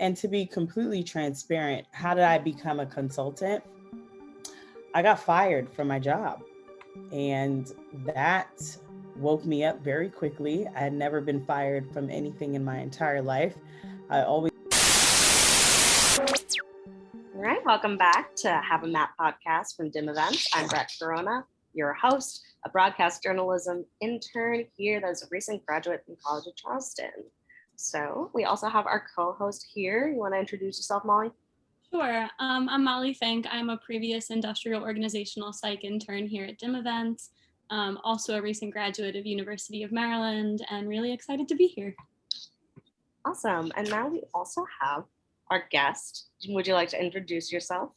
And to be completely transparent, how did I become a consultant? I got fired from my job, and that woke me up very quickly. I had never been fired from anything in my entire life. I always All right, welcome back to Have a Map podcast from DIM Events. I'm Brett Corona, your host, a broadcast journalism intern here that's a recent graduate from College of Charleston. So we also have our co-host here. You want to introduce yourself, Molly? Sure. I'm Molly Fink. I'm a previous industrial organizational psych intern here at DIM Events, also a recent graduate of University of Maryland, and really excited to be here. Awesome. And now we also have our guest. Would you like to introduce yourself?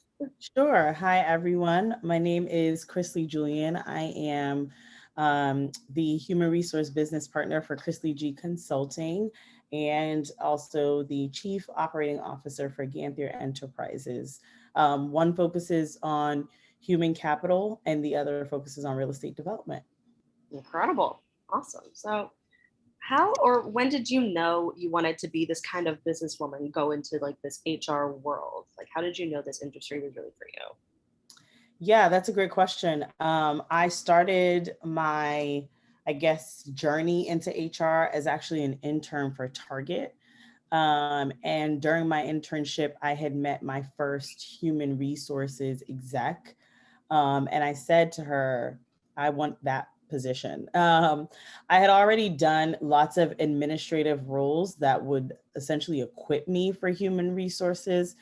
Sure. Hi, everyone. My name is Christlie G. I am the human resource business partner for Christlie G Consulting, and also the chief operating officer for Ganthier Enterprises. One focuses on human capital and the other focuses on real estate development. Incredible. Awesome. So how or when did you know you wanted to be this kind of businesswoman, go into like this HR world? Like, how did you know this industry was really for you? Yeah, that's a great question. I started my, journey into HR as actually an intern for Target. And during my internship, I had met my first human resources exec. And I said to her, I want that position. I had already done lots of administrative roles that would essentially equip me for human resources.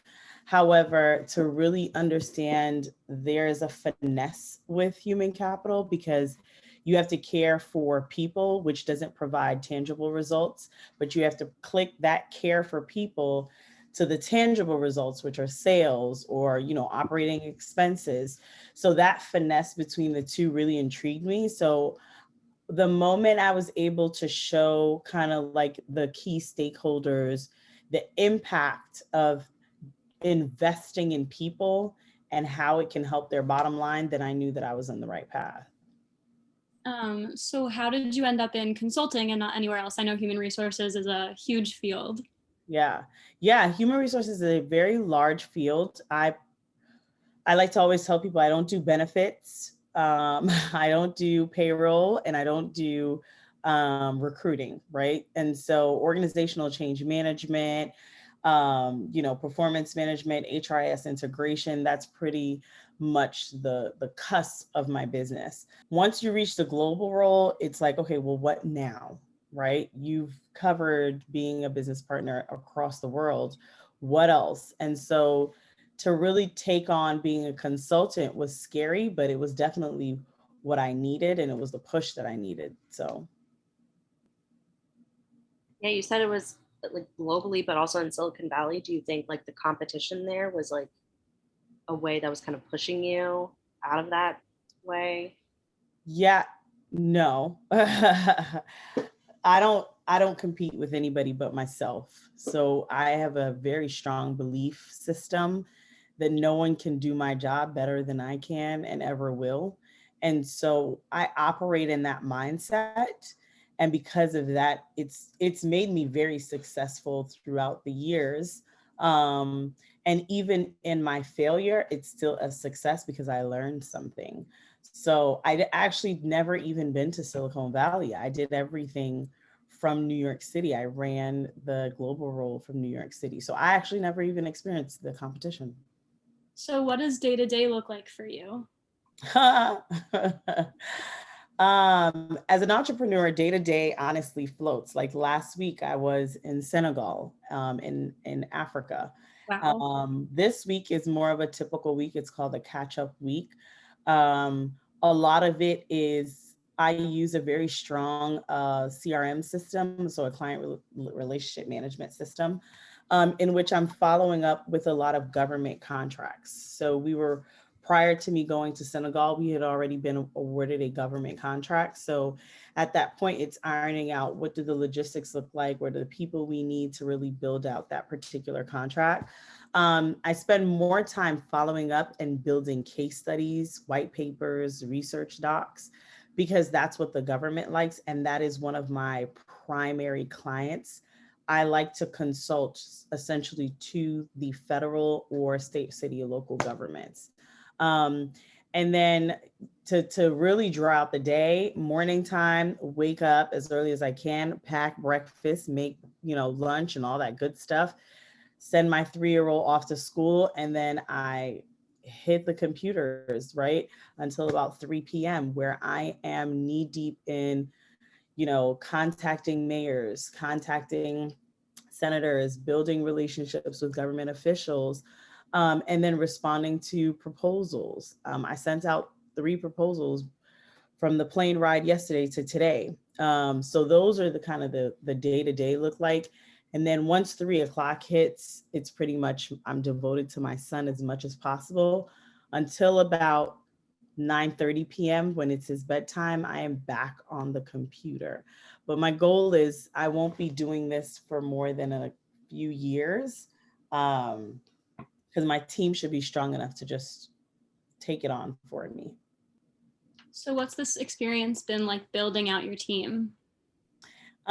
However, to really understand there is a finesse with human capital because you have to care for people, which doesn't provide tangible results, but you have to click that care for people to the tangible results, which are sales or, operating expenses. So that finesse between the two really intrigued me. So the moment I was able to show kind of like the key stakeholders, the impact of investing in people and how it can help their bottom line, then I knew that I was on the right path. So how did you end up in consulting and not anywhere else? I know human resources is a huge field. Yeah. Human resources is a very large field. I like to always tell people I don't do benefits. I don't do payroll, and I don't do recruiting, right? And so organizational change management, performance management, HRIS integration, that's pretty much the cusp of my business. Once you reach the global role, it's like, okay, well, what now, right? You've covered being a business partner across the world. What else? And so to really take on being a consultant was scary, but it was definitely what I needed, and it was the push that I needed. So Yeah, you said it was like globally, but also in Silicon Valley. Do you think like the competition there was like a way that was kind of pushing you out of that way? yeah, no. I don't compete with anybody but myself. So I have a very strong belief system that no one can do my job better than I can and ever will. And so I operate in that mindset. And because of that, it's made me very successful throughout the years. And even in my failure, it's still a success because I learned something. So I actually never even been to Silicon Valley. I did everything from New York City. I ran the global role from New York City. So I actually never even experienced the competition. So what does day-to-day look like for you? As an entrepreneur, day to day honestly floats. Like last week, I was in Senegal, in Africa. Wow. This week is more of a typical week. It's called the catch up week. A lot of it is I use a very strong CRM system, so a client relationship management system, in which I'm following up with a lot of government contracts. So prior to me going to Senegal, we had already been awarded a government contract. So at that point, it's ironing out what do the logistics look like, what are the people we need to really build out that particular contract. I spend more time following up and building case studies, white papers, research docs, because that's what the government likes. And that is one of my primary clients. I like to consult essentially to the federal or state, city, or local governments. Um, and then to really draw out the day, morning time, wake up as early as I can, pack breakfast, make, lunch and all that good stuff, send my 3-year-old off to school, and then I hit the computers, right, until about 3 p.m., where I am knee deep in, contacting mayors, contacting senators, building relationships with government officials, and then responding to proposals. I sent out 3 proposals from the plane ride yesterday to today. So those are the kind of the day-to-day look like. And then once 3 o'clock hits, it's pretty much I'm devoted to my son as much as possible until about 9:30 p.m. when it's his bedtime. I am back on the computer. But my goal is I won't be doing this for more than a few years, because my team should be strong enough to just take it on for me. So what's this experience been like building out your team?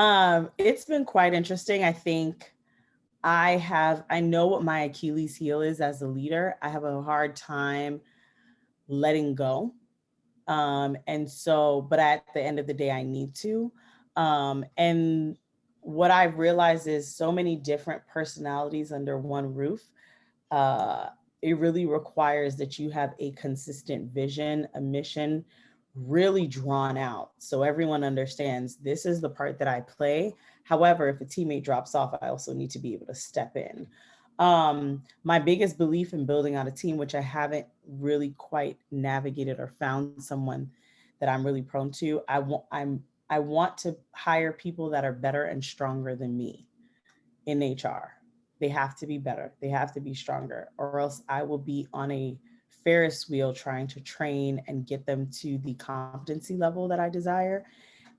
It's been quite interesting. I think I know what my Achilles heel is as a leader. I have a hard time letting go. And so, but at the end of the day, I need to. And what I've realized is so many different personalities under one roof. It really requires that you have a consistent vision, a mission, really drawn out. So everyone understands this is the part that I play. However, if a teammate drops off, I also need to be able to step in. My biggest belief in building out a team, which I haven't really quite navigated or found someone that I'm really prone to, I want to hire people that are better and stronger than me in HR. They have to be better. They have to be stronger, or else I will be on a Ferris wheel trying to train and get them to the competency level that I desire.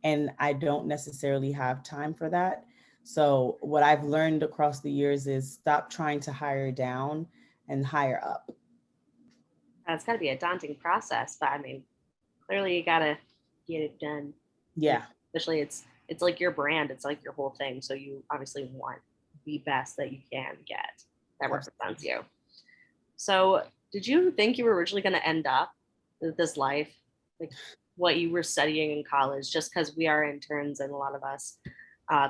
And I don't necessarily have time for that. So what I've learned across the years is stop trying to hire down and hire up. It's got to be a daunting process, but I mean, clearly you got to get it done. Yeah. Especially it's like your brand. It's like your whole thing. So you obviously want the best that you can get that represents you. So did you think you were originally going to end up with this life, like what you were studying in college, just because we are interns and a lot of us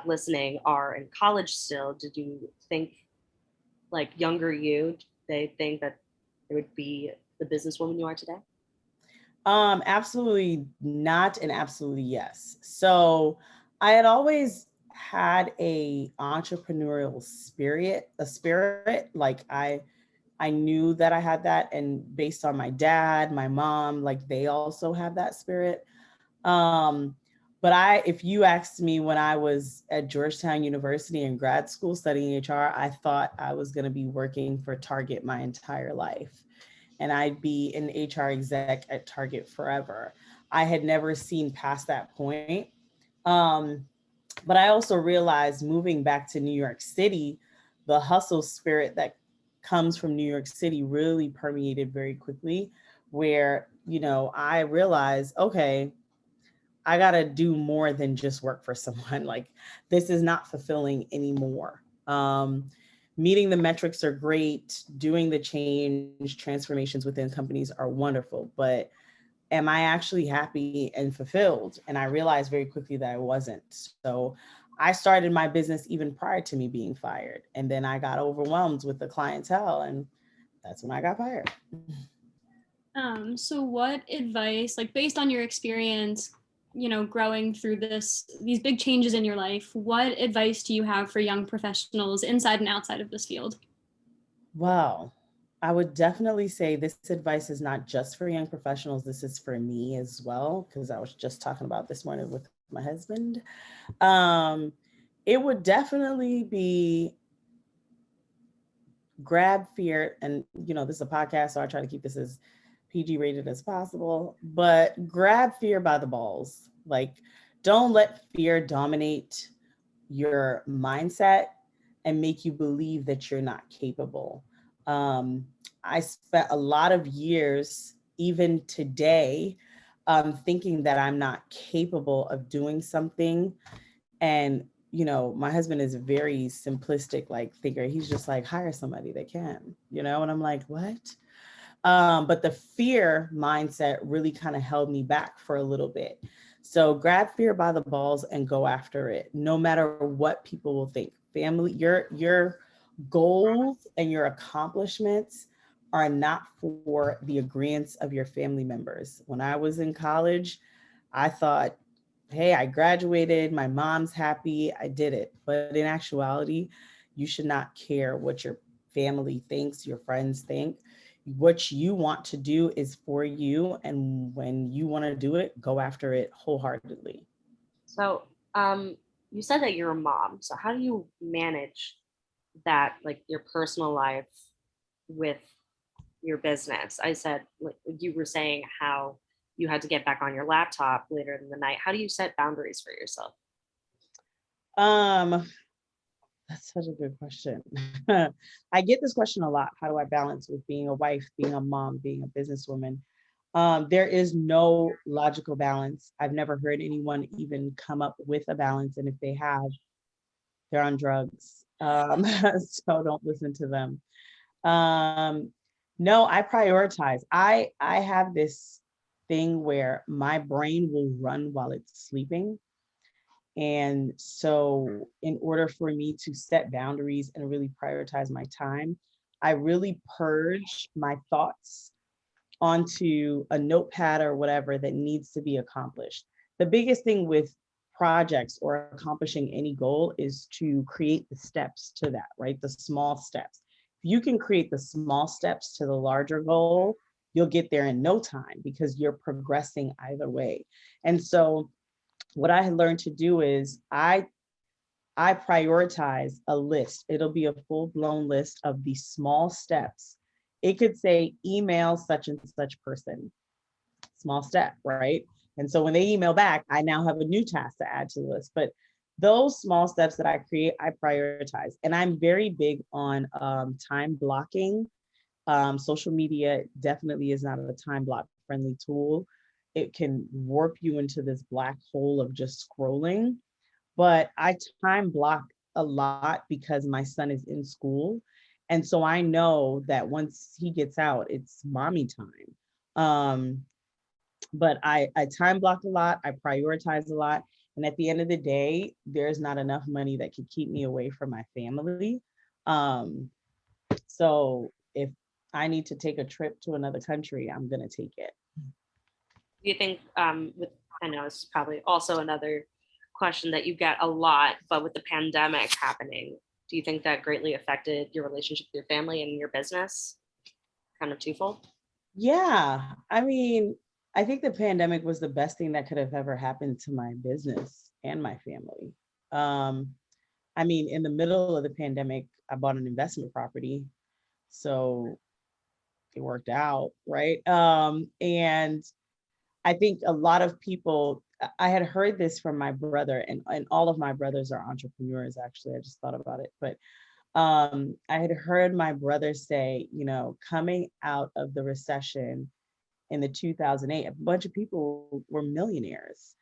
listening are in college still? Did you think, like younger you, they think that it would be the businesswoman you are today? Absolutely not, and absolutely yes. So I had always had a entrepreneurial spirit, like I knew that I had that, and based on my dad, my mom, like they also have that spirit. But if you asked me when I was at Georgetown University in grad school studying HR, I thought I was going to be working for Target my entire life, and I'd be an HR exec at Target forever. I had never seen past that point. But I also realized moving back to New York City, the hustle spirit that comes from New York City really permeated very quickly, where, I realized, okay, I got to do more than just work for someone. Like, this is not fulfilling anymore. Meeting the metrics are great. Doing the change transformations within companies are wonderful, but am I actually happy and fulfilled? And I realized very quickly that I wasn't. So I started my business even prior to me being fired. And then I got overwhelmed with the clientele, and that's when I got fired. So what advice, like based on your experience, growing through these big changes in your life, what advice do you have for young professionals inside and outside of this field? Wow. I would definitely say this advice is not just for young professionals. This is for me as well, because I was just talking about this morning with my husband. It would definitely be grab fear. And, this is a podcast, so I try to keep this as PG rated as possible, but grab fear by the balls. Like, don't let fear dominate your mindset and make you believe that you're not capable. I spent a lot of years, even today, thinking that I'm not capable of doing something. And my husband is a very simplistic like thinker. He's just like, hire somebody that can, and I'm like, what? But the fear mindset really kind of held me back for a little bit. So grab fear by the balls and go after it, no matter what people will think. Family, your goals and your accomplishments are not for the agreements of your family members. When I was in college, I thought, hey, I graduated, my mom's happy, I did it. But in actuality, you should not care what your family thinks, your friends think. What you want to do is for you. And when you want to do it, go after it wholeheartedly. So, you said that you're a mom. So how do you manage that, like your personal life with your business? I said, like you were saying how you had to get back on your laptop later in the night. How do you set boundaries for yourself? Um, that's such a good question. I get this question a lot. How do I balance with being a wife, being a mom, being a businesswoman? There is no logical balance. I've never heard anyone even come up with a balance. And if they have, they're on drugs. So don't listen to them. Um, no, I prioritize. I have this thing where my brain will run while it's sleeping. And so in order for me to set boundaries and really prioritize my time, I really purge my thoughts onto a notepad or whatever that needs to be accomplished. The biggest thing with projects or accomplishing any goal is to create the steps to that, right? The small steps. If you can create the small steps to the larger goal, you'll get there in no time because you're progressing either way. And so what I had learned to do is I prioritize a list. It'll be a full-blown list of the small steps. It could say email such and such person, small step, right? And so when they email back, I now have a new task to add to the list. But those small steps that I create, I prioritize. And I'm very big on time blocking. Social media definitely is not a time block friendly tool. It can warp you into this black hole of just scrolling. But I time block a lot because my son is in school. And so I know that once he gets out, it's mommy time. But I time block a lot, I prioritize a lot. And at the end of the day, there's not enough money that could keep me away from my family. Um, so if I need to take a trip to another country, I'm gonna take it. Do you think with, I know it's probably also another question that you get a lot, but with the pandemic happening, do you think that greatly affected your relationship with your family and your business? Kind of twofold. Yeah, I mean, I think the pandemic was the best thing that could have ever happened to my business and my family. Um, I mean, in the middle of the pandemic, I bought an investment property, so it worked out, right? And I think a lot of people, I had heard this from my brother, and all of my brothers are entrepreneurs, actually. I just thought about it. But I had heard my brother say, coming out of the recession in the 2008, a bunch of people were millionaires.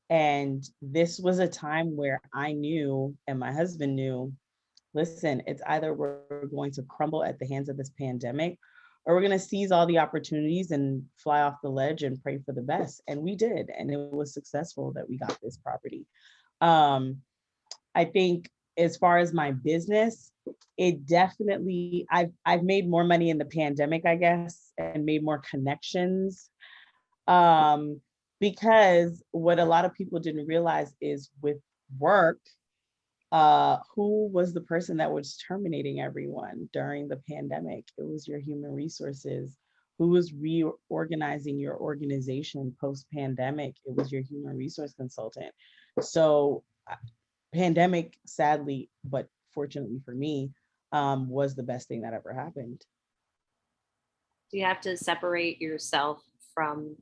And this was a time where I knew, and my husband knew, listen, it's either we're going to crumble at the hands of this pandemic, or we're going to seize all the opportunities and fly off the ledge and pray for the best. And we did. And it was successful that we got this property. Um, I think as far as my business, it definitely, I've made more money in the pandemic, I guess, and made more connections. Um, because what a lot of people didn't realize is with work, who was the person that was terminating everyone during the pandemic? It was your human resources. Who was reorganizing your organization post-pandemic? It was your human resource consultant. So pandemic, sadly, but fortunately for me, was the best thing that ever happened. Do you have to separate yourself from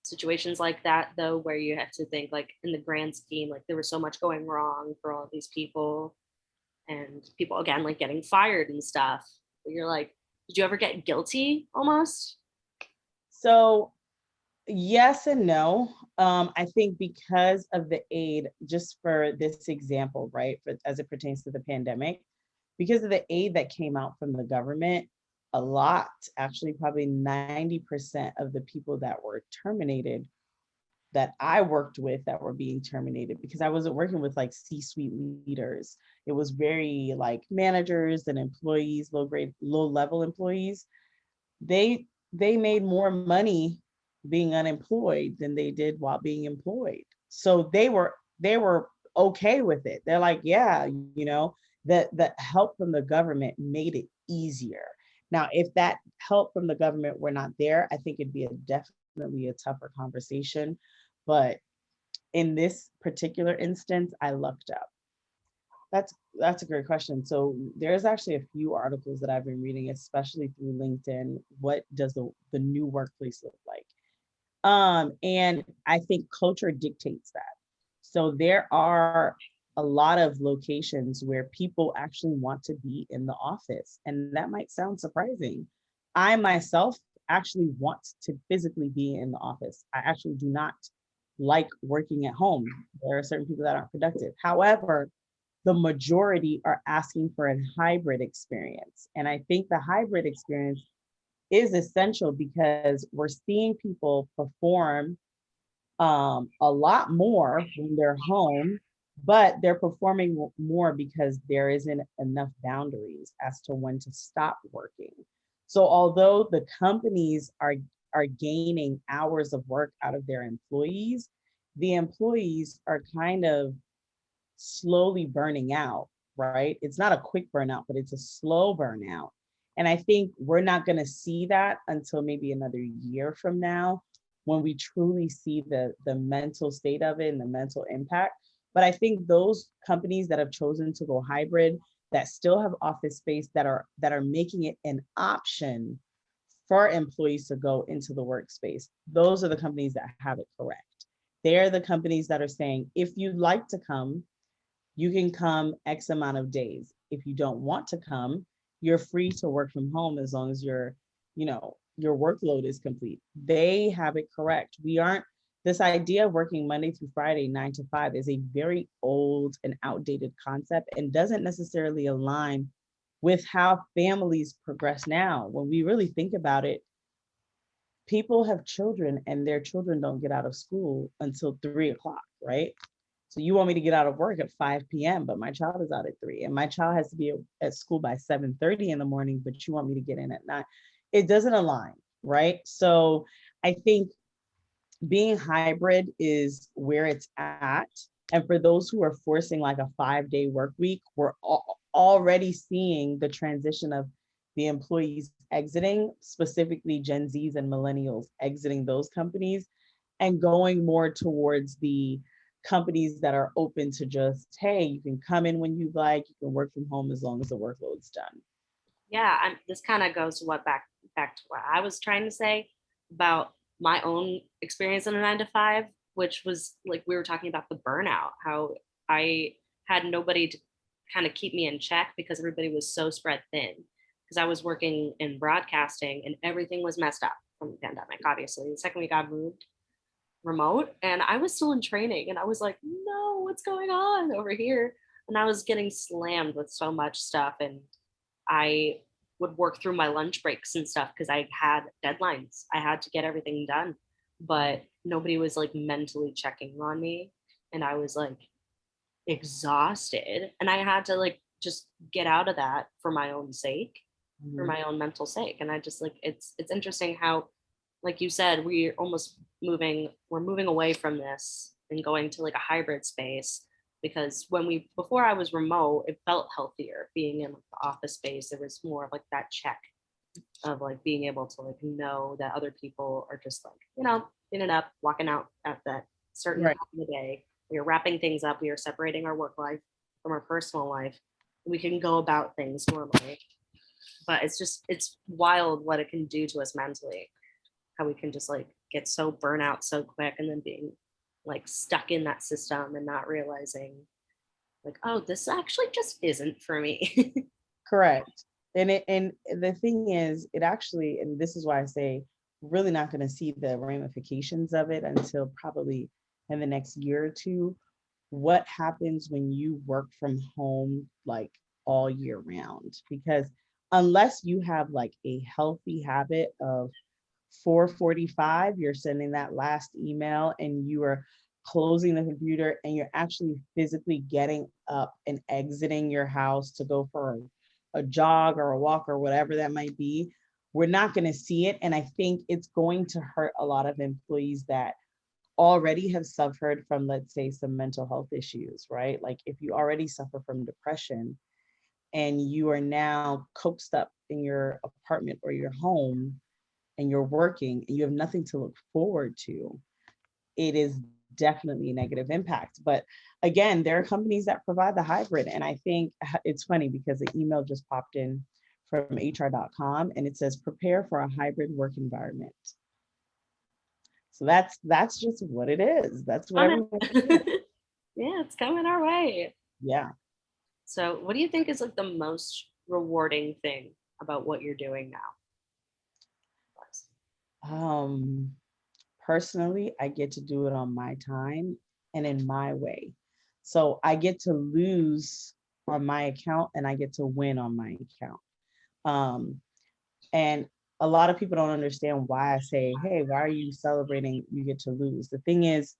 situations like that though, where you have to think like in the grand scheme, like there was so much going wrong for all these people and people again like getting fired and stuff. But you're like, did you ever get guilty almost? So yes and no. I think because of the aid, just for this example, right, as it pertains to the pandemic, because of the aid that came out from the government, a lot, actually probably 90% of the people that were terminated that I worked with that were being terminated, because I wasn't working with like C-suite leaders. It was very like managers and employees, low level employees. They made more money being unemployed than they did while being employed. So they were okay with it. They're like, yeah, that the help from the government made it easier. Now, if that help from the government were not there, I think it'd be definitely a tougher conversation. But in this particular instance, I lucked up. That's a great question. So there's actually a few articles that I've been reading, especially through LinkedIn. What does the new workplace look like? And I think culture dictates that. So there are a lot of locations where people actually want to be in the office, and that might sound surprising. I myself actually want to physically be in the office. I actually do not like working at home. There are certain people that aren't productive. However, the majority are asking for a hybrid experience. And I think the hybrid experience is essential because we're seeing people perform a lot more when they're home, but they're performing more because there isn't enough boundaries as to when to stop working. So although the companies are gaining hours of work out of their employees, the employees are kind of slowly burning out, right? It's not a quick burnout, but it's a slow burnout. And I think we're not going to see that until maybe another year from now, when we truly see the mental state of it and the mental impact. But I think those companies that have chosen to go hybrid, that still have office space, that are making it an option for employees to go into the workspace, those are the companies that have it correct. They're the companies that are saying, if you'd like to come, you can come X amount of days. If you don't want to come, you're free to work from home as long as your workload is complete. They have it correct. This idea of working Monday through Friday, 9 to 5, is a very old and outdated concept and doesn't necessarily align with how families progress now. When we really think about it, people have children and their children don't get out of school until 3 o'clock, right? So you want me to get out of work at 5 p.m., but my child is out at 3, and my child has to be at school by 7:30 in the morning, but you want me to get in at 9. It doesn't align, right? So I think being hybrid is where it's at. And for those who are forcing like a 5-day work week, we're already seeing the transition of the employees exiting, specifically Gen Zs and millennials exiting those companies and going more towards the companies that are open to just, hey, you can come in when you like, you can work from home as long as the workload's done. Yeah, this kind of goes to back to what I was trying to say about my own experience in a 9 to 5, which was like we were talking about the burnout, how I had nobody to kind of keep me in check because everybody was so spread thin. Because I was working in broadcasting and everything was messed up from the pandemic. Obviously, the second we got moved remote, and I was still in training, and I was like, no, what's going on over here? And I was getting slammed with so much stuff, and I would work through my lunch breaks and stuff because I had deadlines. I had to get everything done, but nobody was like mentally checking on me. And I was like exhausted. And I had to like just get out of that for my own sake, for my own mental sake. And I just like, it's interesting how, like you said, we're moving away from this and going to like a hybrid space, because before I was remote, it felt healthier being in like the office space. There was more of like that check of like being able to like know that other people are just like, in and up, walking out at that certain time of the day. We are wrapping things up. We are separating our work life from our personal life. We can go about things normally. But it's wild what it can do to us mentally, how we can just like get so burnout so quick and then being like stuck in that system and not realizing like, oh, this actually just isn't for me. Correct. And the thing is, it actually, and this is why I say really not going to see the ramifications of it until probably in the next year or two. What happens when you work from home like all year round? Because unless you have like a healthy habit of 4:45, you're sending that last email and you are closing the computer and you're actually physically getting up and exiting your house to go for a jog or a walk or whatever that might be, we're not going to see it. And I think it's going to hurt a lot of employees that already have suffered from, let's say, some mental health issues, right? Like if you already suffer from depression and you are now coaxed up in your apartment or your home and you're working and you have nothing to look forward to, it is definitely a negative impact. But again, there are companies that provide the hybrid. And I think it's funny because the email just popped in from hr.com and it says prepare for a hybrid work environment. So that's just what it is. That's what everyone Yeah, it's coming our way. Yeah. So what do you think is like the most rewarding thing about what you're doing now? Personally, I get to do it on my time and in my way. So I get to lose on my account and I get to win on my account. And a lot of people don't understand why I say, hey, why are you celebrating? You get to lose. The thing is,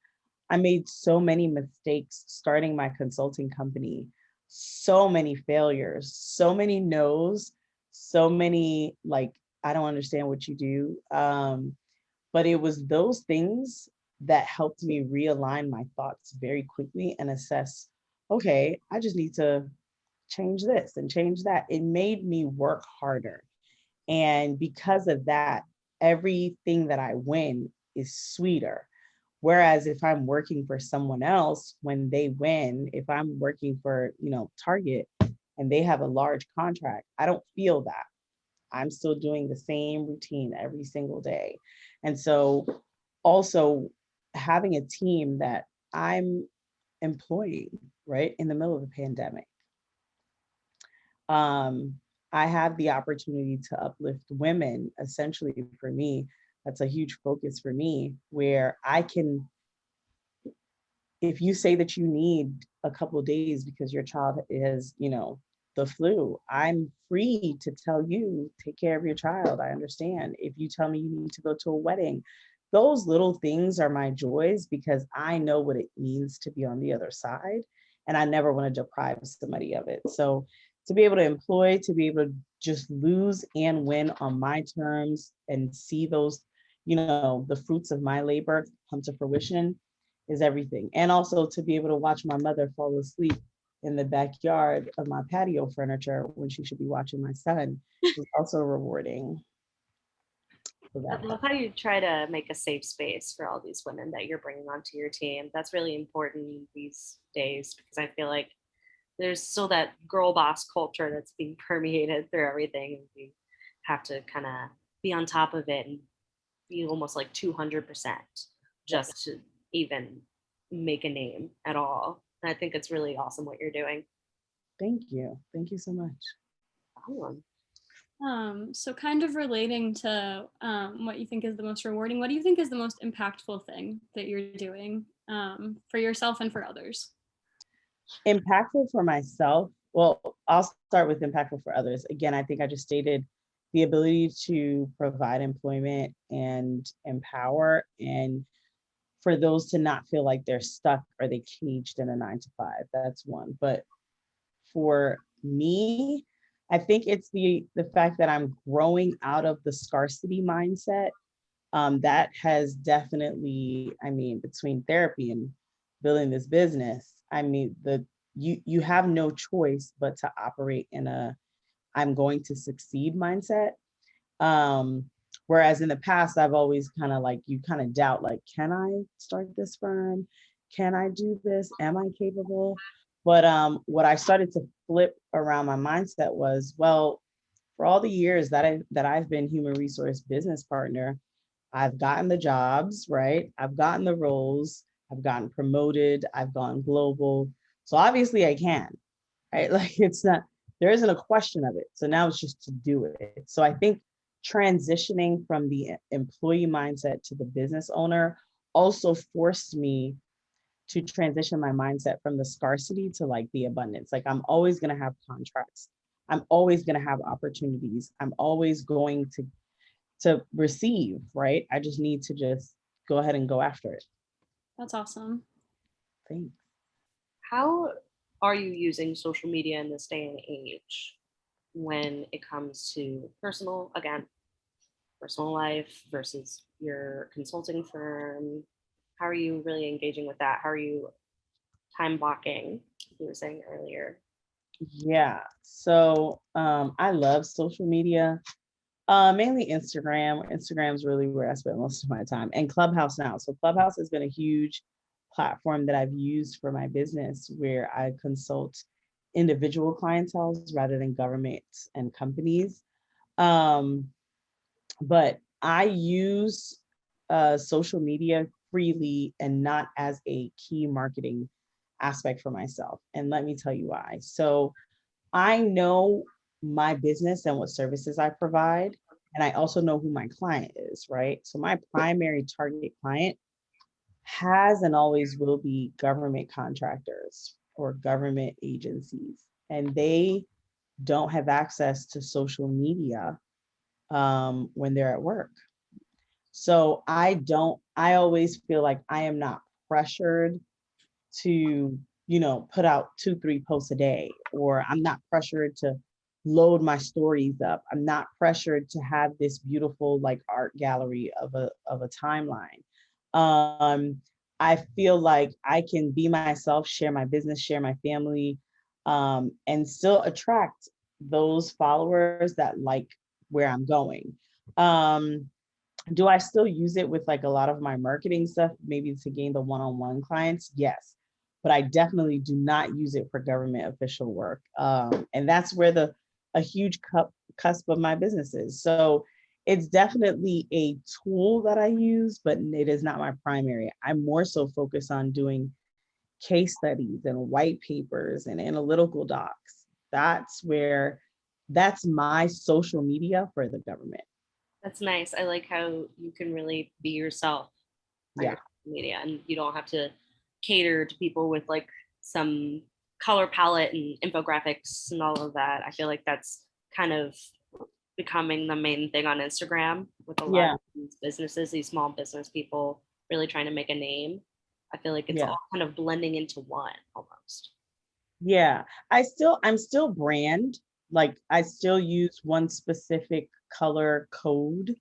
I made so many mistakes starting my consulting company, so many failures, so many no's, so many like, I don't understand what you do. But it was those things that helped me realign my thoughts very quickly and assess, okay, I just need to change this and change that. It made me work harder. And because of that, everything that I win is sweeter. Whereas if I'm working for someone else, when they win, if I'm working for, Target and they have a large contract, I don't feel that. I'm still doing the same routine every single day. And so also having a team that I'm employing, right, in the middle of the pandemic. I have the opportunity to uplift women. Essentially for me, that's a huge focus for me, where I can, if you say that you need a couple of days because your child is, the flu, I'm free to tell you, take care of your child. I understand. If you tell me you need to go to a wedding, those little things are my joys because I know what it means to be on the other side. And I never want to deprive somebody of it. So to be able to employ, to be able to just lose and win on my terms and see those, the fruits of my labor come to fruition is everything. And also to be able to watch my mother fall asleep in the backyard of my patio furniture when she should be watching my son is also rewarding. I love how you try to make a safe space for all these women that you're bringing onto your team. That's really important these days because I feel like there's still that girl boss culture that's being permeated through everything. And we have to kind of be on top of it and be almost like 200% just to even make a name at all. And I think it's really awesome what you're doing. Thank you. Thank you so much. So kind of relating to what you think is the most rewarding, what do you think is the most impactful thing that you're doing for yourself and for others? Impactful for myself. Well, I'll start with impactful for others. Again, I think I just stated the ability to provide employment and empower, and for those to not feel like they're stuck or they caged in a 9-to-5. That's one. But for me, I think it's the fact that I'm growing out of the scarcity mindset. That has definitely, between therapy and building this business, you have no choice but to operate in a I'm going to succeed mindset. Whereas in the past, I've always kind of like, you kind of doubt, like, can I start this firm? Can I do this? Am I capable? But what I started to flip around my mindset was, well, for all the years that I've been human resource business partner, I've gotten the jobs, right? I've gotten the roles, I've gotten promoted, I've gone global. So obviously I can, right? Like there isn't a question of it. So now it's just to do it. So I think transitioning from the employee mindset to the business owner also forced me to transition my mindset from the scarcity to like the abundance. Like I'm always going to have contracts. I'm always going to have opportunities. I'm always going to receive, right? I just need to just go ahead and go after it. That's awesome. Thanks. How are you using social media in this day and age when it comes to personal life versus your consulting firm? How are you really engaging with that? How are you time blocking, you were saying earlier? Yeah. So I love social media. Mainly Instagram. Instagram's really where I spend most of my time, and Clubhouse now. So Clubhouse has been a huge platform that I've used for my business, where I consult individual clientele rather than governments and companies. Um, but I use social media freely and not as a key marketing aspect for myself. And let me tell you why. So I know my business and what services I provide. And I also know who my client is, right? So my primary target client has and always will be government contractors or government agencies. And they don't have access to social media when they're at work. So I always feel like I am not pressured to, put out 2, 3 posts a day, or I'm not pressured to load my stories up. I'm not pressured to have this beautiful like art gallery of a timeline. Um, I feel like I can be myself, share my business, share my family, and still attract those followers that like where I'm going. Um, do I still use it with like a lot of my marketing stuff, maybe to gain the one-on-one clients? Yes, but I definitely do not use it for government official work. And that's where a huge cusp of my business is. So it's definitely a tool that I use, but it is not my primary. I'm more so focused on doing case studies and white papers and analytical docs. That's my social media for the government. That's nice. I like how you can really be yourself on Yeah. your social media, and you don't have to cater to people with like some color palette and infographics and all of that. I feel like that's kind of becoming the main thing on Instagram with a lot Yeah. of these businesses, these small business people really trying to make a name. I feel like it's Yeah. all kind of blending into one almost. Yeah. I'm still brand. Like I still use one specific color code.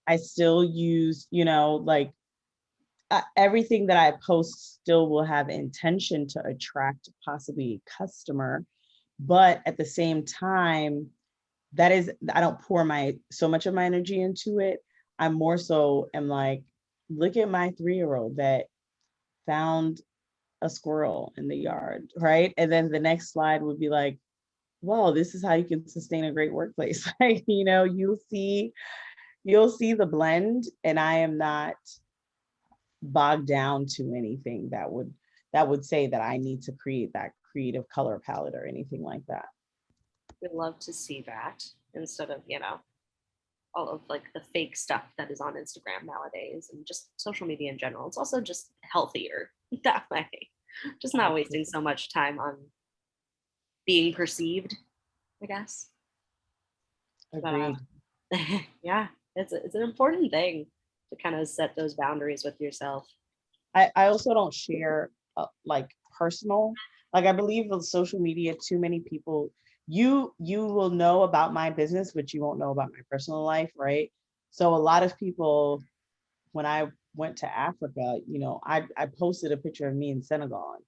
I still use, like everything that I post still will have intention to attract possibly a customer. But at the same time, I don't pour so much of my energy into it. I more so am like, look at my 3-year-old that found a squirrel in the yard, right? And then the next slide would be like, whoa, this is how you can sustain a great workplace. Like, you'll see the blend, and I am not bogged down to anything that would say that I need to create that creative color palette or anything like that. We'd love to see that instead of, all of like the fake stuff that is on Instagram nowadays and just social media in general. It's also just healthier that way. Just not wasting so much time on being perceived, I guess. Agreed. Yeah, it's an important thing to kind of set those boundaries with yourself. I also don't share like personal, like I believe with social media, too many people, you will know about my business, but you won't know about my personal life, right? So a lot of people, when I went to Africa, I posted a picture of me in Senegal, and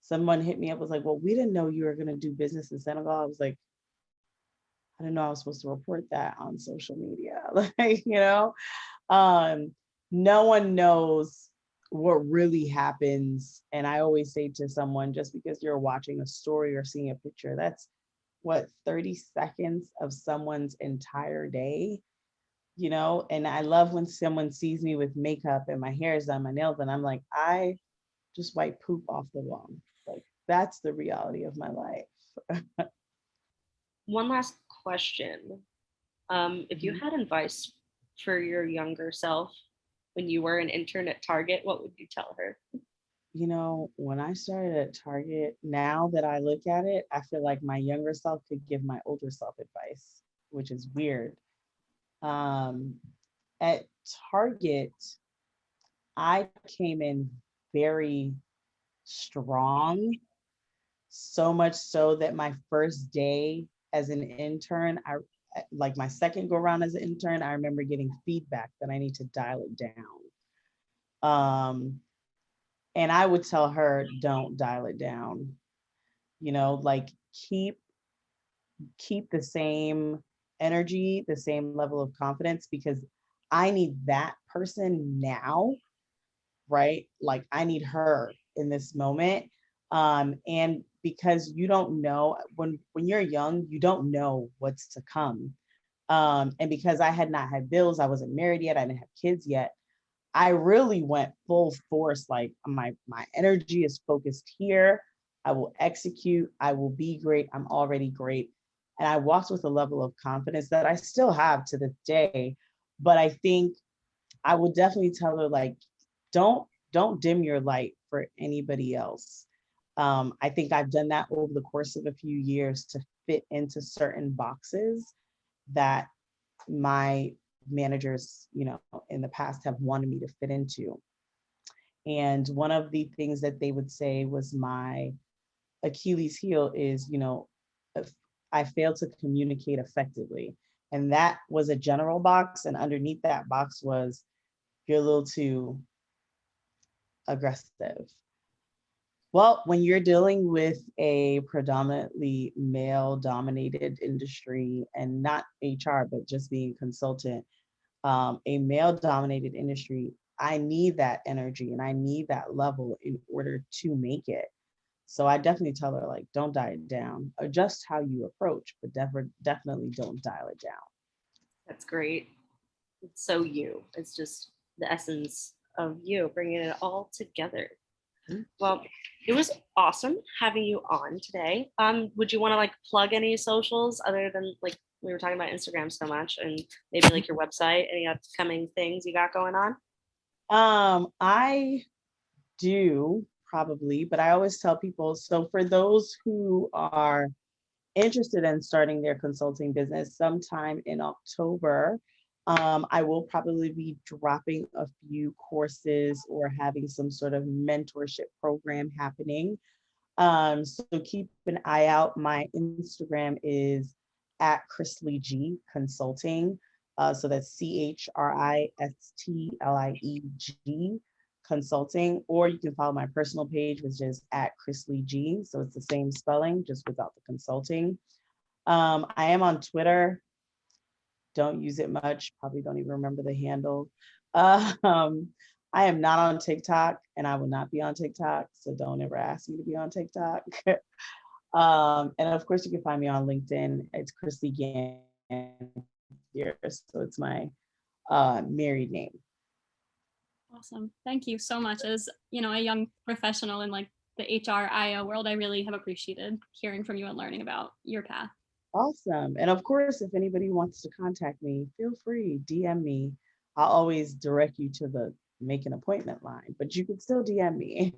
someone hit me up, was like, well, we didn't know you were going to do business in Senegal. I was like, I didn't know I was supposed to report that on social media. Like, um, no one knows what really happens. And I always say to someone, just because you're watching a story or seeing a picture, that's what, 30 seconds of someone's entire day, And I love when someone sees me with makeup and my hair is done, my nails, and I'm like, I just wipe poop off the wall. Like, that's the reality of my life. One last question. If you had advice for your younger self when you were an intern at Target, what would you tell her? You know, when I started at Target, now that I look at it, I feel like my younger self could give my older self advice, which is weird. Um, at Target, I came in very strong, so much so that my first day as an intern, I like my second go around as an intern, I remember getting feedback that I need to dial it down. And I would tell her, don't dial it down. You know, like keep the same energy, the same level of confidence, because I need that person now, right? Like I need her in this moment. And because you don't know when you're young, you don't know what's to come. And because I had not had bills, I wasn't married yet, I didn't have kids yet. I really went full force. Like my energy is focused here. I will execute. I will be great. I'm already great. And I walked with a level of confidence that I still have to this day. But I think I would definitely tell her, like, don't dim your light for anybody else. I think I've done that over the course of a few years to fit into certain boxes that my managers, you know, in the past have wanted me to fit into. And one of the things that they would say was my Achilles heel is, you know, if I failed to communicate effectively. And that was a general box. And underneath that box was, you're a little too aggressive. Well, when you're dealing with a predominantly male dominated industry, and not HR, but just being a consultant, a male dominated industry, I need that energy and I need that level in order to make it. So I definitely tell her, like, don't dial it down. Adjust how you approach, but definitely don't dial it down. That's great. It's so you. It's just the essence of you, bringing it all together. Well, it was awesome having you on today. Would you want to like plug any socials other than like we were talking about Instagram so much, and maybe like your website, any upcoming things you got going on? I do probably, but I always tell people, so for those who are interested in starting their consulting business sometime in October, I will probably be dropping a few courses or having some sort of mentorship program happening. So keep an eye out. My Instagram is at Christlie G Consulting. So that's CHRISTLIEG Consulting, or you can follow my personal page, which is at Christlie G. So it's the same spelling, just without the consulting. I am on Twitter. Don't use it much. Probably don't even remember the handle. Um, I am not on TikTok, and I will not be on TikTok. So don't ever ask me to be on TikTok. And of course, you can find me on LinkedIn. It's Christlie Ganthier. So it's my married name. Awesome. Thank you so much. As you know, a young professional in like the HRIO world, I really have appreciated hearing from you and learning about your path. Awesome. And of course, if anybody wants to contact me, feel free, DM me. I'll always direct you to the make an appointment line, but you can still DM me.